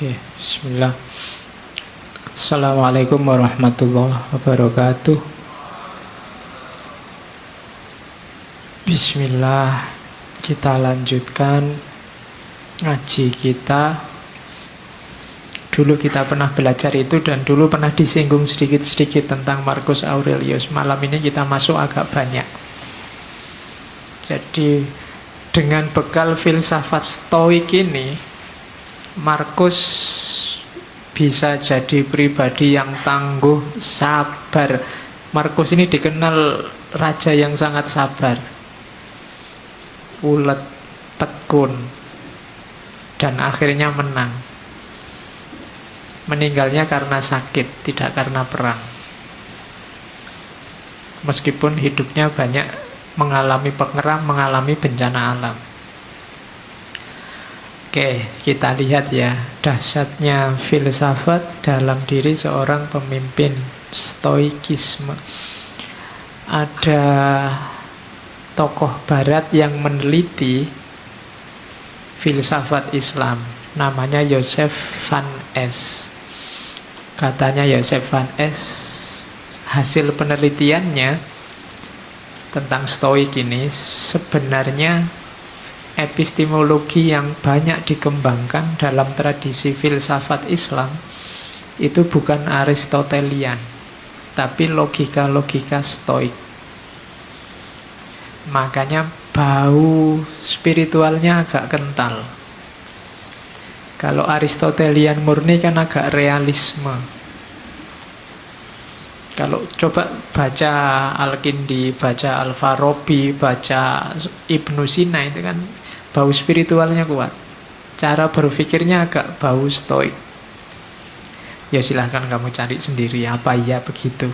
Oke, bismillah. Assalamualaikum warahmatullahi wabarakatuh. Bismillah, kita lanjutkan ngaji kita. Dulu kita pernah belajar itu dan dulu pernah disinggung sedikit-sedikit tentang Marcus Aurelius. Malam ini kita masuk agak banyak. Jadi dengan bekal filsafat stoik ini, Marcus bisa jadi pribadi yang tangguh, sabar. Marcus ini dikenal raja yang sangat sabar, ulet, tekun, dan akhirnya menang. Meninggalnya karena sakit, tidak karena perang. Meskipun hidupnya banyak mengalami pengerang, mengalami bencana alam. Oke, kita lihat ya dahsyatnya filsafat dalam diri seorang pemimpin stoikisme. Ada tokoh barat yang meneliti filsafat Islam, namanya Joseph van Es. Katanya Joseph van Es, hasil penelitiannya tentang stoik ini sebenarnya epistemologi yang banyak dikembangkan dalam tradisi filsafat Islam itu bukan Aristotelian, tapi logika-logika stoik. Makanya bau spiritualnya agak kental. Kalau Aristotelian murni kan agak realisme. Kalau coba baca Al-Kindi, baca Al-Farabi, baca Ibnu Sina, itu kan bau spiritualnya kuat. Cara berpikirnya agak bau stoik. Ya silahkan kamu cari sendiri apa ya begitu.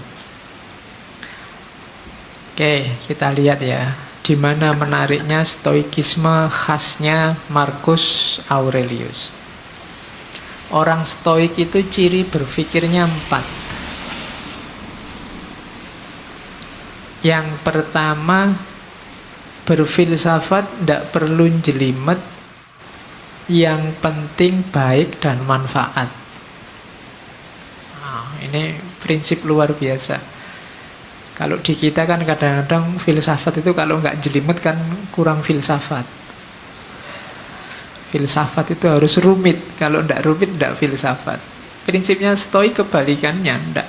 Oke, kita lihat ya, di mana menariknya stoikisme khasnya Marcus Aurelius. Orang stoik itu ciri berpikirnya 4. Yang pertama, berfilsafat tidak perlu jelimet, yang penting baik dan manfaat. Nah, ini prinsip luar biasa. Kalau di kita kan kadang-kadang filsafat itu kalau nggak jelimet kan kurang filsafat. Filsafat itu harus rumit. Kalau tidak rumit, tidak filsafat. Prinsipnya stoik kebalikannya,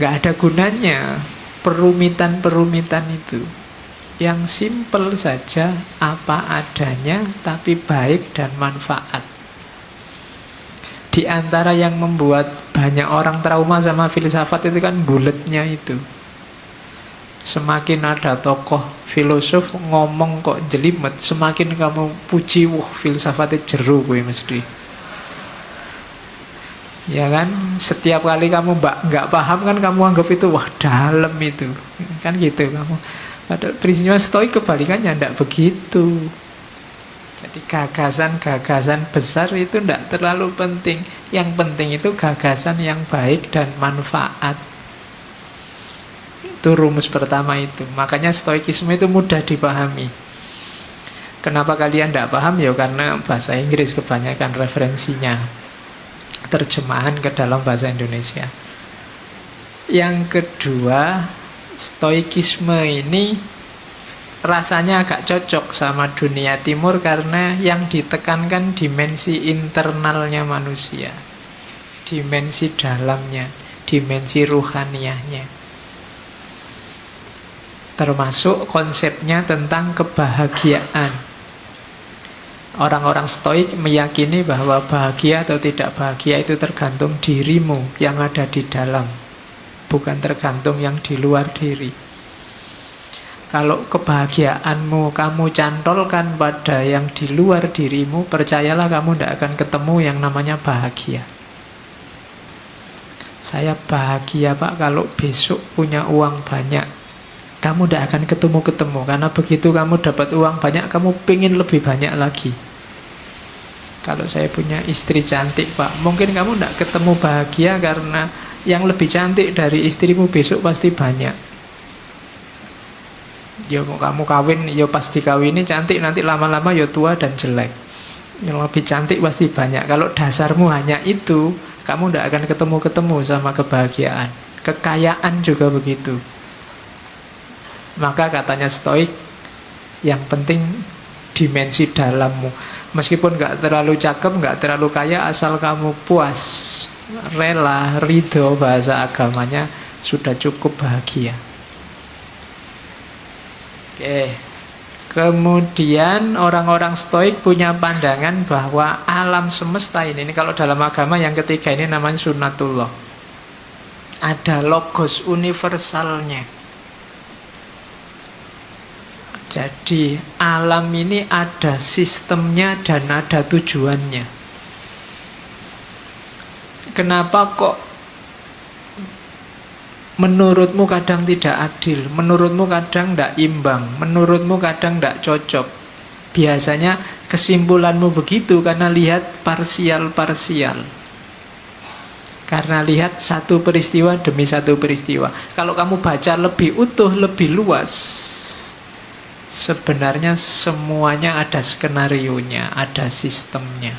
nggak ada gunanya perumitan-perumitan itu. Yang simpel saja, apa adanya, tapi baik dan manfaat. Di antara yang membuat banyak orang trauma sama filsafat itu kan buletnya itu. Semakin ada tokoh filosof ngomong kok jelimet, semakin kamu puji, wah filsafatnya jeru gue mesti. Ya kan, setiap kali kamu nggak paham kan kamu anggap itu wah dalam itu, kan gitu kamu. Pada prinsipnya stoik kebalikannya, tidak begitu. Jadi gagasan-gagasan besar itu tidak terlalu penting. Yang penting itu gagasan yang baik dan manfaat. Itu rumus pertama itu. Makanya stoikisme itu mudah dipahami. Kenapa kalian tidak paham? Ya karena bahasa Inggris kebanyakan referensinya, terjemahan ke dalam bahasa Indonesia. Yang kedua, stoikisme ini rasanya agak cocok sama dunia timur karena yang ditekankan dimensi internalnya manusia, dimensi dalamnya, dimensi ruhaniyahnya, termasuk konsepnya tentang kebahagiaan. Orang-orang stoik meyakini bahwa bahagia atau tidak bahagia itu tergantung dirimu yang ada di dalam, bukan tergantung yang di luar diri. Kalau kebahagiaanmu kamu cantolkan pada yang di luar dirimu, percayalah kamu tidak akan ketemu yang namanya bahagia. Saya bahagia Pak kalau besok punya uang banyak. Kamu tidak akan ketemu-ketemu, karena begitu kamu dapat uang banyak, kamu pengen lebih banyak lagi. Kalau saya punya istri cantik Pak, mungkin kamu tidak ketemu bahagia karena yang lebih cantik dari istrimu besok pasti banyak. Ya mau kamu kawin, ya pas dikawini cantik, nanti lama-lama ya tua dan jelek. Yang lebih cantik pasti banyak. Kalau dasarmu hanya itu, kamu tidak akan ketemu-ketemu sama kebahagiaan. Kekayaan juga begitu. Maka katanya Stoik, yang penting dimensi dalammu. Meskipun nggak terlalu cakep, nggak terlalu kaya, asal kamu puas, rela, ridho, bahasa agamanya, sudah cukup bahagia. Oke. Kemudian orang-orang Stoik punya pandangan bahwa alam semesta ini kalau dalam agama yang ketiga ini namanya sunnatullah. Ada logos universalnya. Jadi alam ini ada sistemnya dan ada tujuannya. Kenapa kok menurutmu kadang tidak adil, menurutmu kadang tidak imbang, menurutmu kadang tidak cocok? Biasanya kesimpulanmu begitu karena lihat parsial-parsial. Karena lihat satu peristiwa demi satu peristiwa. Kalau kamu baca lebih utuh, lebih luas, sebenarnya semuanya ada skenarionya, ada sistemnya.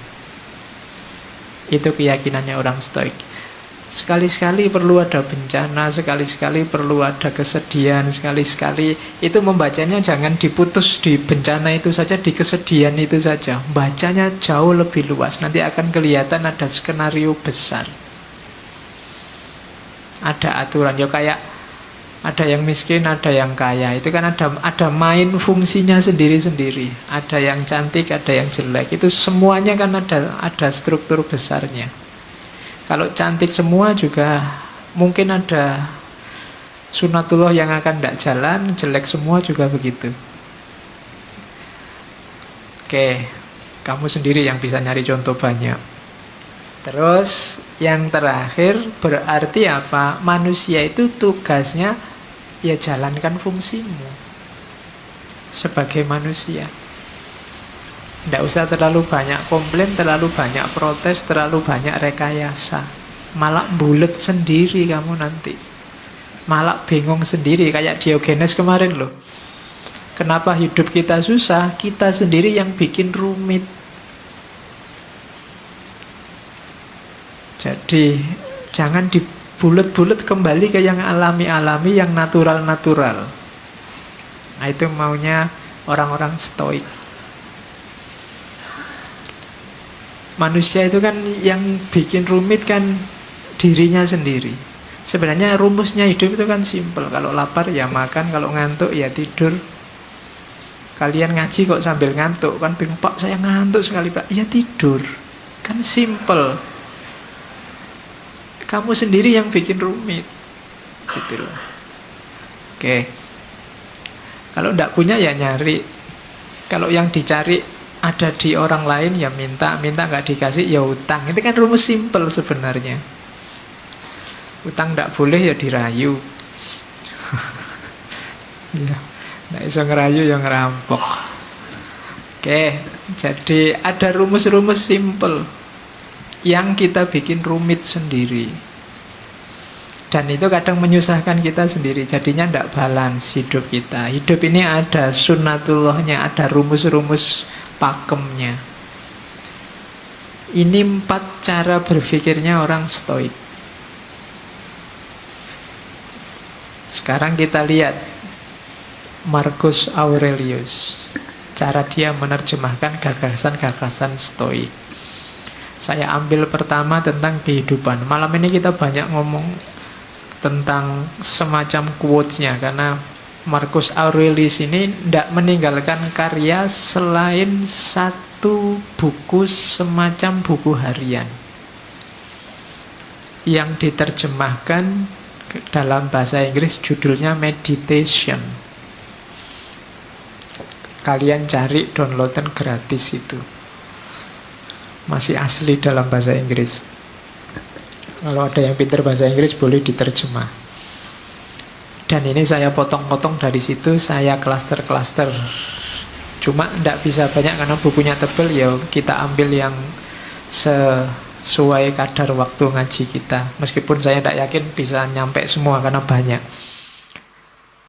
Itu keyakinannya orang Stoik. Sekali-sekali perlu ada bencana, sekali-sekali perlu ada kesedihan, sekali-sekali itu membacanya jangan diputus di bencana itu saja, di kesedihan itu saja. Bacanya jauh lebih luas, nanti akan kelihatan ada skenario besar. Ada aturan, ya kayak ada yang miskin, ada yang kaya. Itu kan ada main fungsinya sendiri-sendiri. Ada yang cantik, ada yang jelek. Itu semuanya kan ada struktur besarnya. Kalau cantik semua juga mungkin ada sunatullah yang akan tidak jalan, jelek semua juga begitu. Oke, kamu sendiri yang bisa nyari contoh banyak. Terus yang terakhir berarti apa? Manusia itu tugasnya ya jalankan fungsimu sebagai manusia. Tidak usah terlalu banyak komplain, terlalu banyak protes, terlalu banyak rekayasa. Malah bulet sendiri kamu nanti. Malah bingung sendiri, kayak Diogenes kemarin loh. Kenapa hidup kita susah? Kita sendiri yang bikin rumit. Jadi jangan dibulet-bulet, kembali ke yang alami-alami, yang natural-natural. Nah, itu maunya orang-orang Stoik. Manusia itu kan yang bikin rumit kan dirinya sendiri. Sebenarnya rumusnya hidup itu kan simpel. Kalau lapar ya makan, kalau ngantuk ya tidur. Kalian ngaji kok sambil ngantuk? Kan bingung, Pak saya ngantuk sekali Pak. Ya tidur. Kan simpel. Kamu sendiri yang bikin rumit. Gitu loh. Oke. Kalau tidak punya ya nyari. Kalau yang dicari ada di orang lain ya minta nggak dikasih ya utang. Itu kan rumus simpel sebenarnya. Utang tidak boleh ya dirayu. Ya, nggak bisa ngerayu ya ngerampok. Oke, jadi ada rumus-rumus simpel yang kita bikin rumit sendiri. Dan itu kadang menyusahkan kita sendiri. Jadinya tidak balance hidup kita. Hidup ini ada sunnatullahnya, ada rumus-rumus pakemnya. Ini 4 cara berpikirnya orang Stoik. Sekarang kita lihat Marcus Aurelius, cara dia menerjemahkan gagasan-gagasan Stoik. Saya ambil pertama tentang kehidupan. Malam ini kita banyak ngomong tentang semacam quotes-nya, karena Marcus Aurelius ini tidak meninggalkan karya selain satu buku semacam buku harian yang diterjemahkan dalam bahasa Inggris, judulnya Meditation. Kalian cari, downloadan gratis itu. Masih asli dalam bahasa Inggris. Kalau ada yang pintar bahasa Inggris boleh diterjemah. Dan ini saya potong-potong dari situ, saya klaster-klaster. Cuma tidak bisa banyak karena bukunya tebal, ya kita ambil yang sesuai kadar waktu ngaji kita. Meskipun saya tidak yakin bisa nyampe semua karena banyak.